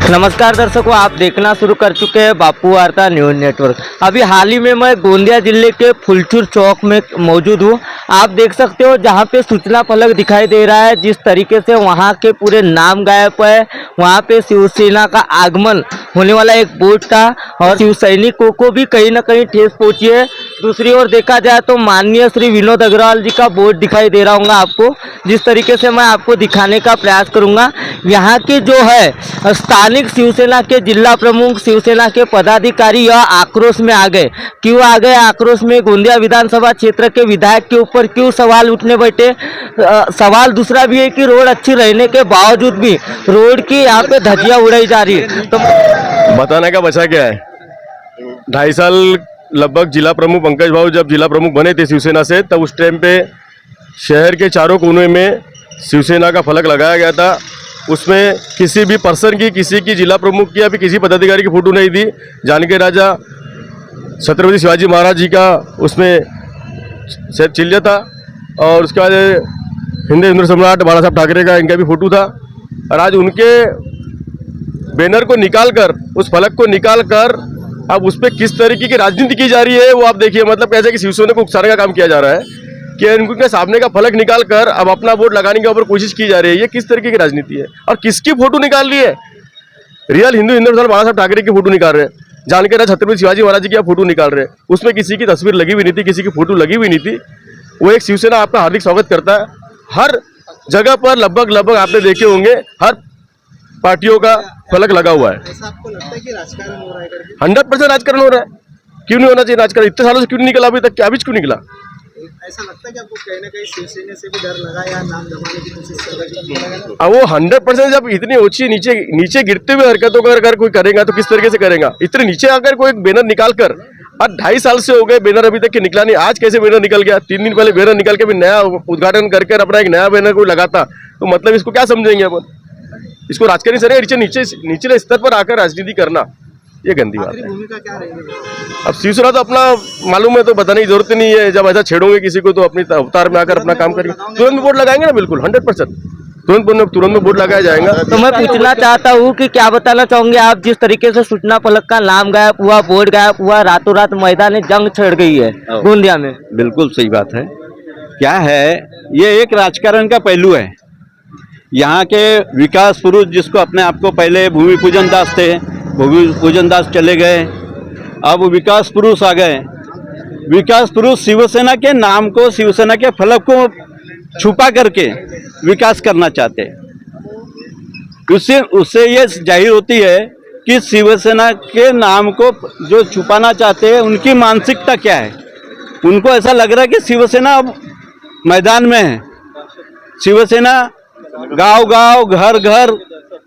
नमस्कार दर्शकों, आप देखना शुरू कर चुके हैं बापू वार्ता न्यूज़ नेटवर्क। अभी हाल ही में मैं गोंदिया जिले के फुलचूर चौक में मौजूद हूँ। आप देख सकते हो जहाँ पे सूचना फलक दिखाई दे रहा है, जिस तरीके से वहाँ के पूरे नाम गायब है। वहाँ पे शिवसेना का आगमन होने वाला एक बोर्ड था और शिव सैनिकों को भी कहीं ना कहीं ठेस पहुँची है। दूसरी ओर देखा जाए तो माननीय श्री विनोद अग्रवाल जी का बोर्ड दिखाई दे रहा होगा आपको, जिस तरीके से मैं आपको दिखाने का प्रयास करूँगा। यहाँ के जो है स्थानीय शिवसेना के जिला प्रमुख, शिवसेना के पदाधिकारी यह आक्रोश में आ गए। क्यों आ गए आक्रोश में? गोंदिया विधानसभा क्षेत्र के विधायक के ऊपर क्यों सवाल उठने बैठे? सवाल दूसरा भी है कि रोड अच्छी रहने के बावजूद भी रोड की यहाँ पे धज्जियां उड़ाई जा रही है। तो बताने का बचा क्या है? 2.5 साल लगभग जिला प्रमुख पंकज भाऊ जब जिला प्रमुख बने थे शिवसेना से, तब उस टाइम पे शहर के चारों कोने में शिवसेना का फलक लगाया गया था। उसमें किसी भी पर्सन की, किसी की जिला प्रमुख की या फिर किसी पदाधिकारी की फोटो नहीं थी। जानके राजा छत्रपति शिवाजी महाराज जी का उसमें शायद चिल्य था और उसके बाद हिंदू सम्राट बाला साहब ठाकरे का, इनका भी फोटो था। और आज उनके बैनर को निकाल कर, उस फलक को निकाल कर अब उस पर किस तरीके की राजनीति की जा रही है वो आप देखिए। मतलब कैसे कि शिवसेना को उकसाने का काम किया जा रहा है कि उनके सामने का फलक निकाल कर अब अपना वोट लगाने के ऊपर कोशिश की जा रही है। ये किस तरीके की राजनीति है? और किसकी फोटो निकाल रही है? रियल हिंदू बाला साहब ठाकरे की फोटो निकाल रहे हैं, जानके राजा छत्रपति शिवाजी महाराज जी की फोटो निकाल रहे हैं। उसमें किसी की तस्वीर लगी हुई नहीं थी, किसी की फोटो लगी हुई नहीं थी। वो एक शिवसेना आपका हार्दिक स्वागत करता है। हर जगह पर लगभग आपने देखे होंगे, हर पार्टियों का फलक लगा हुआ है। ऐसा आपको लगता है कि राजकारण हो रहा है करके? 100% राजकारण हो रहा है। क्यों नहीं होना चाहिए राजकारण? इतने सालों से क्यों नहीं निकला अभी तक? क्या बीच क्यों निकला? ऐसा लगता है कि आपको कहीं ना कहीं शिवसेना से भी डर लगा या नाम दबाने की कोशिश कर रहा है? अब वो 100% जब इतनी ऊंची नीचे गिरते हुए हरकतों को अगर कोई करेगा तो किस तरीके से करेगा? इतने नीचे आकर कोई एक बैनर निकाल कर, आज 2.5 साल से हो गए बैनर अभी तक के निकला नहीं। आज कैसे बैनर निकल गया? 3 दिन पहले बैनर निकल के भी नया उद्घाटन करके अपना एक नया बैनर को लगाता, तो मतलब इसको क्या समझेंगे अपन? इसको राजकारणी सर निचले स्तर पर आकर राजनीति करना, ये गंदी बात है। भूमिका क्या रहेगी? अब शिवसेना तो अपना मालूम है, तो बताने की जरूरत नहीं है। जब ऐसा छेड़ोगे किसी को तो अपनी अवतार में आकर अपना काम करेंगे। तुरंत में वोट लगाएंगे ना, बिल्कुल 100% तुरंत में वोट लगाया जाएगा। तो मैं पूछना चाहता हूँ कि क्या बताना चाहोगे आप, जिस तरीके से सूचना फलक का नाम गायब हुआ, बोर्ड गायब हुआ, रातों रात मैदान जंग छिड़ गई है गोंदिया में? बिल्कुल सही बात है। क्या है, ये एक राजकारण का पहलू है। यहाँ के विकास पुरुष, जिसको अपने आप को पहले भूमि पूजन दास थे, भूमि पूजन दास चले गए, अब विकास पुरुष आ गए। विकास पुरुष शिवसेना के नाम को, शिवसेना के फलक को छुपा करके विकास करना चाहते हैं। उससे ये जाहिर होती है कि शिवसेना के नाम को जो छुपाना चाहते हैं उनकी मानसिकता क्या है। उनको ऐसा लग रहा है कि शिवसेना अब मैदान में है, शिवसेना गांव घर घर,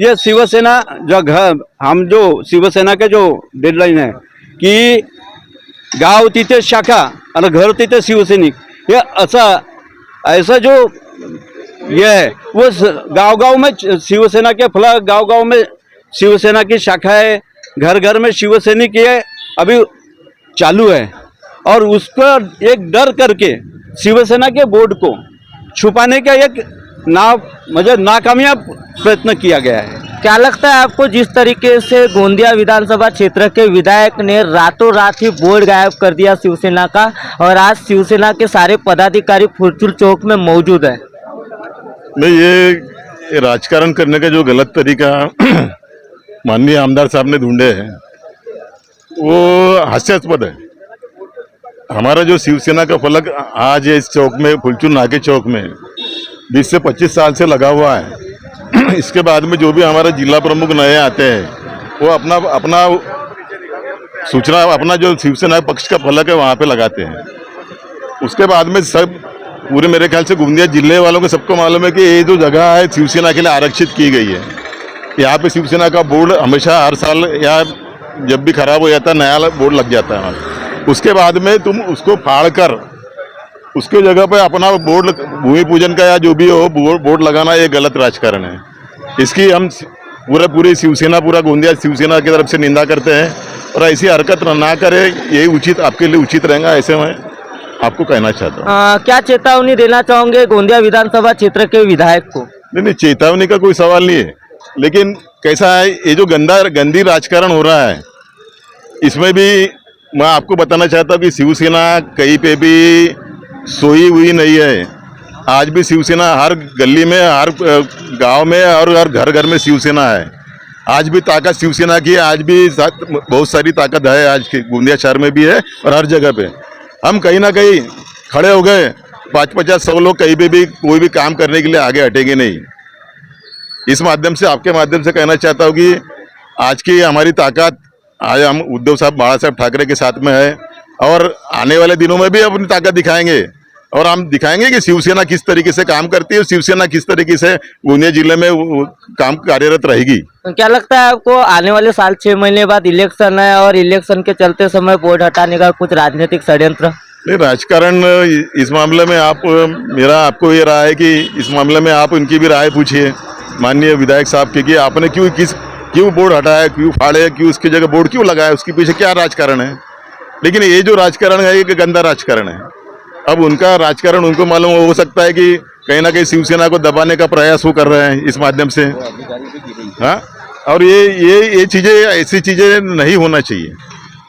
ये शिवसेना जो घर, हम जो शिवसेना के जो डेडलाइन है कि गाव तिथे शाखा और घर तिथे शिवसैनिक, ये ऐसा जो ये है वो गांव में शिवसेना के फलक, गांव में शिवसेना की शाखा है, घर घर में शिवसैनिक, ये अभी चालू है। और उसको एक डर करके शिवसेना के बोर्ड को छुपाने का एक नाकामयाब प्रयत्न किया गया है। क्या लगता है आपको, जिस तरीके से गोंदिया विधानसभा क्षेत्र के विधायक ने रातों रात ही बोर्ड गायब कर दिया शिवसेना का, और आज शिवसेना के सारे पदाधिकारी फुलचूर चौक में मौजूद है? नहीं, ये राजकारण करने का जो गलत तरीका माननीय आमदार साहब ने ढूंढे हैं वो हास्यास्पद है। हमारा जो शिवसेना का फलक आज इस चौक में, फुलचूर नाके चौक में 20 से 25 साल से लगा हुआ है। इसके बाद में जो भी हमारे जिला प्रमुख नए आते हैं वो अपना सूचना, अपना जो शिवसेना पक्ष का फलक है वहाँ पे लगाते हैं। उसके बाद में सब पूरे, मेरे ख्याल से गोंदिया जिले वालों को सबको मालूम है कि ये जो जगह है शिवसेना के लिए आरक्षित की गई है। यहाँ पे शिवसेना का बोर्ड हमेशा हर साल या जब भी खराब हो जाता है नया बोर्ड लग जाता है। उसके बाद में तुम उसको फाड़ कर उसके जगह पे अपना बोर्ड, भूमि पूजन का या जो भी हो बोर्ड लगाना, ये गलत राजकारण है। इसकी हम पूरी शिवसेना, पूरा गोंदिया शिवसेना की तरफ से निंदा करते हैं और ऐसी हरकत ना करे, यही उचित, आपके लिए उचित रहेगा। ऐसे में आपको कहना चाहता हूँ। क्या चेतावनी देना चाहोगे गोंदिया विधानसभा क्षेत्र के विधायक को? नहीं, चेतावनी का कोई सवाल नहीं है, लेकिन कैसा है, ये जो गंदी राजकारण हो रहा है, इसमें भी मैं आपको बताना चाहता हूँ कि शिवसेना कहीं पे भी सोई हुई नहीं है। आज भी शिवसेना हर गली में, हर गांव में और हर घर घर में शिवसेना है। आज भी ताकत शिवसेना की है, आज भी बहुत सारी ताकत है, आज के गोंदिया शहर में भी है और हर जगह पे हम कहीं ना कहीं खड़े हो गए। 50-100 लोग कहीं पे भी कोई भी काम करने के लिए आगे हटेंगे नहीं। इस माध्यम से, आपके माध्यम से कहना चाहता हूँ कि आज की हमारी ताकत, आज हम उद्धव साहब, बाला साहब ठाकरे के साथ में है और आने वाले दिनों में भी अपनी ताकत दिखाएंगे और हम दिखाएंगे कि शिवसेना किस तरीके से काम करती है, शिवसेना किस तरीके से गोंदिया जिले में वो काम कार्यरत रहेगी। तो क्या लगता है आपको आने वाले साल 6 महीने बाद इलेक्शन है और इलेक्शन के चलते समय बोर्ड हटाने का कुछ राजनीतिक षड्यंत्र? नहीं, राजकारण इस मामले में आपको ये राय है कि इस मामले में आप उनकी भी राय पूछिए माननीय विधायक साहब की कि आपने क्यों बोर्ड हटाया, क्यों फाड़े, क्यों उसकी जगह बोर्ड क्यों लगाया, उसके पीछे क्या राजकारण है। लेकिन ये जो राजकारण है, ये गंदा राजकारण है। अब उनका राजकारण उनको मालूम हो सकता है कि कहीं ना कहीं शिवसेना को दबाने का प्रयास वो कर रहे हैं इस माध्यम से। हाँ, और ये चीजें, ऐसी चीजें नहीं होना चाहिए।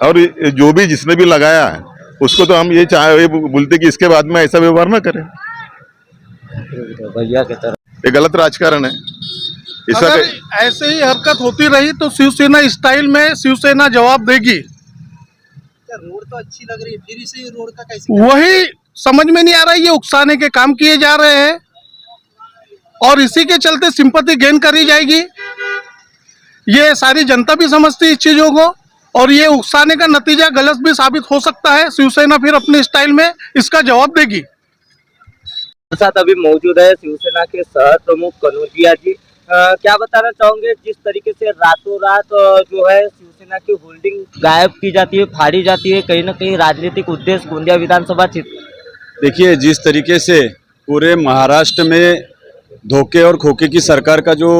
और जो भी जिसने भी लगाया है उसको तो हम ये बोलते कि इसके बाद में ऐसा व्यवहार ना करें। भैया की तरह ये गलत राजकारण है। इसका अगर ऐसे ही हरकत होती रही तो शिवसेना स्टाइल में शिवसेना जवाब देगी। क्या रोड तो अच्छी लग रही है, फिर इसे रोड का कैसे? वही समझ में नहीं आ रहा है, ये उकसाने के काम किए जा रहे हैं और इसी के चलते सिंपैथी गेन करी जाएगी। ये सारी जनता भी समझती है इस चीजों को और ये उकसाने का नतीजा गलत भी साबित हो सकता है। शिवसेना फिर अपने स्टाइल में इसका जवाब देगी। साथ अभी मौजूद है शिवसेना के शहर प्रमुख कनौजिया जी। क्या बताना चाहोगे, जिस तरीके से रातों रात जो है शिवसेना की होल्डिंग गायब की जाती है, फाड़ी जाती है, कहीं ना कहीं राजनीतिक उद्देश्य गोंदिया विधानसभा क्षेत्र? देखिए, जिस तरीके से पूरे महाराष्ट्र में धोखे और खोखे की सरकार का जो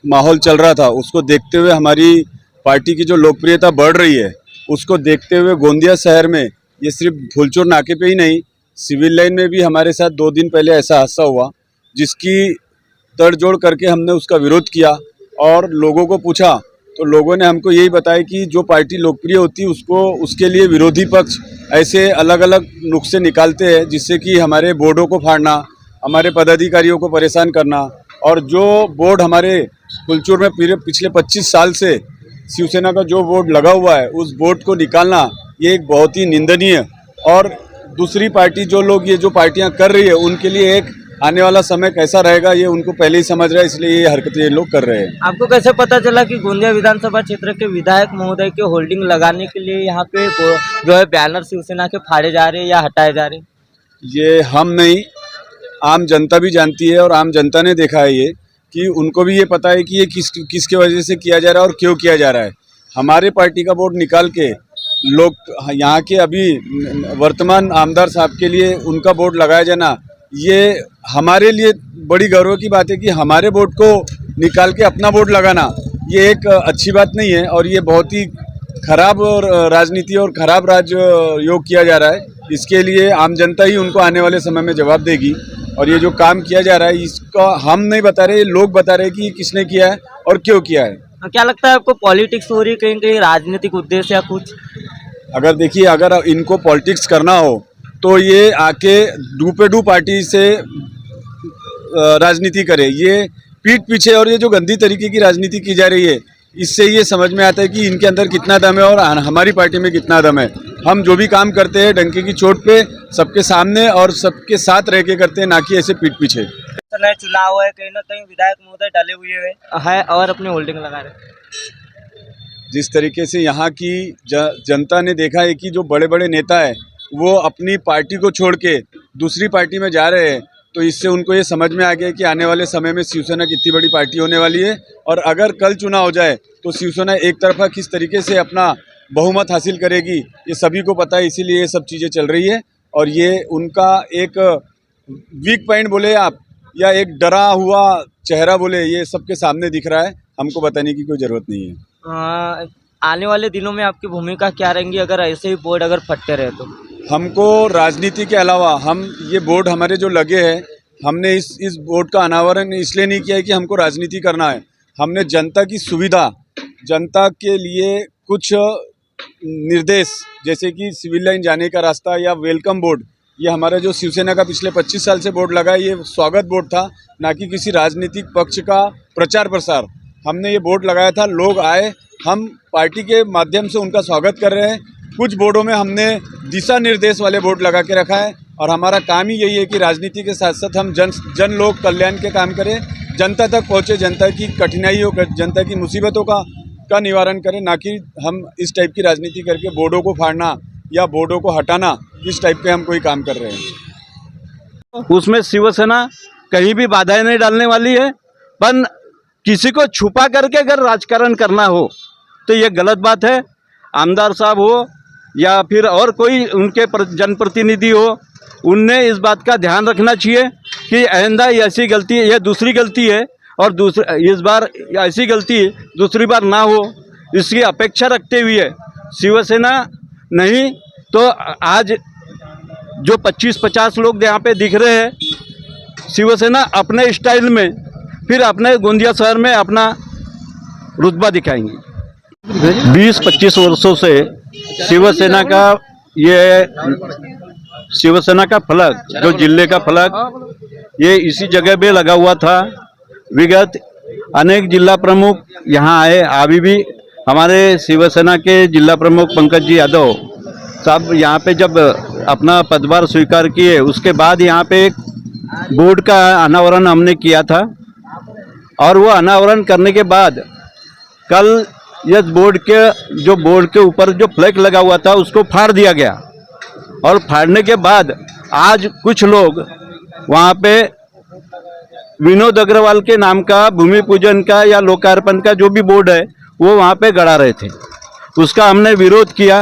माहौल चल रहा था, उसको देखते हुए हमारी पार्टी की जो लोकप्रियता बढ़ रही है, उसको देखते हुए गोंदिया शहर में, ये सिर्फ फुलचोर नाके पे ही नहीं, सिविल लाइन में भी हमारे साथ 2 दिन पहले ऐसा हादसा हुआ जिसकी तड़जोड़ करके हमने उसका विरोध किया और लोगों को पूछा तो लोगों ने हमको यही बताया कि जो पार्टी लोकप्रिय होती है उसके लिए विरोधी पक्ष ऐसे अलग अलग नुस्खे निकालते हैं जिससे कि हमारे बोर्डों को फाड़ना, हमारे पदाधिकारियों को परेशान करना। और जो बोर्ड हमारे फुलचूर में पिछले 25 साल से शिवसेना का जो बोर्ड लगा हुआ है, उस बोर्ड को निकालना ये एक बहुत ही निंदनीय और दूसरी पार्टी जो लोग ये जो पार्टियां कर रही है उनके लिए एक आने वाला समय कैसा रहेगा ये उनको पहले ही समझ रहा है, इसलिए ये हरकतें ये लोग कर रहे हैं। आपको कैसे पता चला कि गोंदिया विधानसभा क्षेत्र के विधायक महोदय के होल्डिंग लगाने के लिए यहाँ पे जो है बैनर शिवसेना के फाड़े जा रहे हैं या हटाए जा रहे हैं? ये हम नहीं, आम जनता भी जानती है और आम जनता ने देखा है ये कि उनको भी ये पता है कि ये किसके वजह से किया जा रहा है और क्यों किया जा रहा है। हमारे पार्टी का बोर्ड निकाल के लोग यहाँ के अभी वर्तमान आमदार साहब के लिए उनका बोर्ड लगाया जाना, ये हमारे लिए बड़ी गौरव की बात है कि हमारे बोर्ड को निकाल के अपना बोर्ड लगाना ये एक अच्छी बात नहीं है और ये बहुत ही खराब राजनीति और खराब योग किया जा रहा है। इसके लिए आम जनता ही उनको आने वाले समय में जवाब देगी और ये जो काम किया जा रहा है इसका हम नहीं बता रहे, लोग बता रहे कि किसने किया है और क्यों किया है। क्या लगता है आपको पॉलिटिक्स हो रही है, कहीं कहीं राजनीतिक उद्देश्य या कुछ? अगर देखिए, अगर इनको पॉलिटिक्स करना हो तो ये आके डू पार्टी से राजनीति करे। ये पीठ पीछे और ये जो गंदी तरीके की राजनीति की जा रही है, इससे ये समझ में आता है कि इनके अंदर कितना दम है और हमारी पार्टी में कितना दम है। हम जो भी काम करते हैं डंके की चोट पे सबके सामने और सबके साथ रह के करते हैं, ना कि ऐसे पीठ पीछे। चुनाव है, कहीं ना कहीं विधायक महोदय डले हुए है और अपनी होल्डिंग लगा रहे। जिस तरीके से यहाँ की जनता ने देखा है कि जो बड़े बड़े नेता है वो अपनी पार्टी को छोड़ के दूसरी पार्टी में जा रहे हैं, तो इससे उनको ये समझ में आ गया कि आने वाले समय में शिवसेना कितनी बड़ी पार्टी होने वाली है और अगर कल चुनाव हो जाए तो शिवसेना एक तरफा किस तरीके से अपना बहुमत हासिल करेगी ये सभी को पता है। इसीलिए ये सब चीज़ें चल रही है और ये उनका एक वीक पॉइंट बोले आप या एक डरा हुआ चेहरा बोले, ये सबके सामने दिख रहा है। हमको बताने की कोई ज़रूरत नहीं है। आने वाले दिनों में आपकी भूमिका क्या रहेंगी अगर ऐसे ही बोर्ड अगर फटते रहे तो? हमको राजनीति के अलावा हम ये बोर्ड हमारे जो लगे हैं, हमने इस बोर्ड का अनावरण इसलिए नहीं किया है कि हमको राजनीति करना है। हमने जनता की सुविधा, जनता के लिए कुछ निर्देश, जैसे कि सिविल लाइन जाने का रास्ता या वेलकम बोर्ड, ये हमारा जो शिवसेना का पिछले 25 साल से बोर्ड लगा है, ये स्वागत बोर्ड था, ना कि किसी राजनीतिक पक्ष का प्रचार प्रसार। हमने ये बोर्ड लगाया था, लोग आए, हम पार्टी के माध्यम से उनका स्वागत कर रहे हैं। कुछ बोर्डों में हमने दिशा निर्देश वाले बोर्ड लगा के रखा है और हमारा काम ही यही है कि राजनीति के साथ साथ हम जन लोग कल्याण के काम करें, जनता तक पहुँचे, जनता की कठिनाइयों का, जनता की मुसीबतों का निवारण करें, ना कि हम इस टाइप की राजनीति करके बोर्डों को फाड़ना या बोर्डों को हटाना, इस टाइप के हम कोई काम कर रहे हैं। उसमें शिवसेना कहीं भी बाधाएं नहीं डालने वाली है, पर किसी को छुपा करके अगर राजकारण करना हो तो ये गलत बात है। आमदार साहब हो या फिर और कोई उनके जनप्रतिनिधि हो, उनने इस बात का ध्यान रखना चाहिए कि आइंदा ऐसी गलती, यह दूसरी गलती है और इस बार ऐसी गलती दूसरी बार ना हो, इसकी अपेक्षा रखते हुए शिवसेना नहीं तो आज जो 25-50 लोग यहाँ पे दिख रहे हैं, शिवसेना अपने स्टाइल में फिर अपने गोंदिया शहर में अपना रुतबा दिखाएंगी। 20-25 वर्षों से शिवसेना का फलक, जो जिले का फलक, ये इसी जगह पे लगा हुआ था। विगत अनेक जिला प्रमुख यहाँ आए, अभी भी हमारे शिवसेना के जिला प्रमुख पंकज जी यादव साहब यहाँ पे जब अपना पदभार स्वीकार किए, उसके बाद यहाँ पे एक बोर्ड का अनावरण हमने किया था और वो अनावरण करने के बाद कल इस बोर्ड के ऊपर जो फ्लैग लगा हुआ था उसको फाड़ दिया गया और फाड़ने के बाद आज कुछ लोग वहाँ पे विनोद अग्रवाल के नाम का भूमि पूजन का या लोकार्पण का जो भी बोर्ड है वो वहाँ पे गड़ा रहे थे। उसका हमने विरोध किया।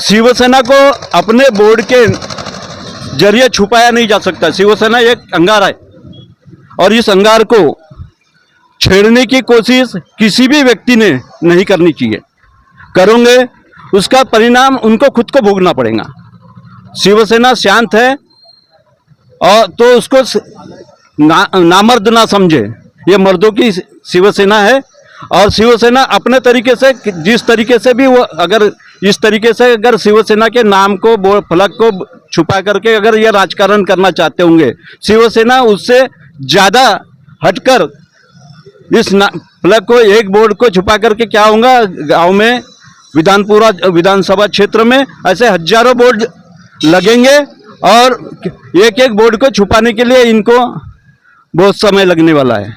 शिवसेना को अपने बोर्ड के जरिए छुपाया नहीं जा सकता। शिवसेना एक अंगार है और इस अंगार को छेड़ने की कोशिश किसी भी व्यक्ति ने नहीं करनी चाहिए। करोगे उसका परिणाम उनको खुद को भोगना पड़ेगा। शिवसेना शांत है और तो उसको नामर्द ना समझे, ये मर्दों की शिवसेना है और शिवसेना अपने तरीके से, जिस तरीके से भी वो अगर इस तरीके से अगर शिवसेना के नाम को फलक को छुपा करके अगर ये राजकारण करना चाहते होंगे, शिवसेना उससे ज़्यादा हटकर इस फलक को, एक बोर्ड को छुपा करके क्या होगा, गांव में विधानसभा क्षेत्र में ऐसे हजारों बोर्ड लगेंगे और एक एक बोर्ड को छुपाने के लिए इनको बहुत समय लगने वाला है।